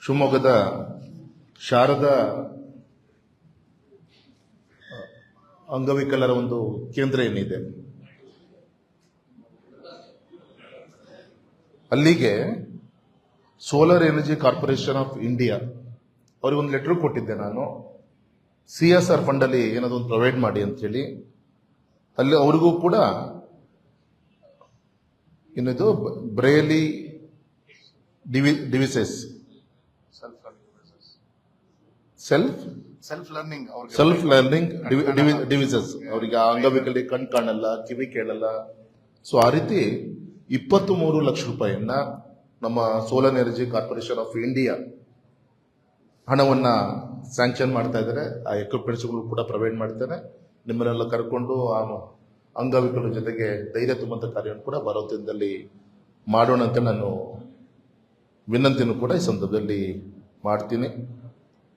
ಶಿವಮೊಗ್ಗದ ಶಾರದಾ ಅಂಗವಿಕಲರ ಒಂದು ಕೇಂದ್ರ ಏನಿದೆ, ಅಲ್ಲಿಗೆ solar energy corporation of India ಅವ್ರಿಗೆ ಒಂದು ಲೆಟರ್ ಕೊಟ್ಟಿದ್ದೆ ನಾನು. CSR ಫಂಡ್ ಅಲ್ಲಿ ಏನಾದ್ರು ಒಂದು ಪ್ರೊವೈಡ್ ಮಾಡಿ ಅಂತ ಹೇಳಿ. ಅಲ್ಲಿ ಅವ್ರಿಗೂ ಕೂಡ ಏನಿದು ಬ್ರೇಲಿ ಡಿವಿಸಸ್ ಸೆಲ್ಫ್ ಲರ್ನಿಂಗ್ ಡಿವಿಸಸ್, ಅವರಿಗೆ ಅಂಗವಿಕಲಿಗೆ ಕಣ್ ಕಾಣಲ್ಲ, ಕಿವಿ ಕೇಳಲ್ಲ. ಸೊ ಆ ರೀತಿ 23 ಲಕ್ಷ ರೂಪಾಯಿಯನ್ನ ನಮ್ಮ solar energy corporation of India ಹಣವನ್ನ ಸ್ಯಾಂಕ್ಷನ್ ಮಾಡ್ತಾ ಇದ್ದಾರೆ. ಆ ಎಕ್ವಿಪ್ಮೆಂಟ್ಸ್ಗಳು ಕೂಡ ಪ್ರೊವೈಡ್ ಮಾಡ್ತಾರೆ. ನಿಮ್ಮನ್ನೆಲ್ಲ ಕರ್ಕೊಂಡು ಆ ಅಂಗವಿಕಲರ ಜೊತೆಗೆ ಧೈರ್ಯ ತುಂಬಂತ ಕಾರ್ಯವನ್ನು ಕೂಡ ಬರೋ ದಿನದಲ್ಲಿ ಮಾಡೋಣ ಅಂತ ನಾನು ವಿನಂತಿಯನ್ನು ಕೂಡ ಈ ಸಂದರ್ಭದಲ್ಲಿ ಮಾಡ್ತೀನಿ.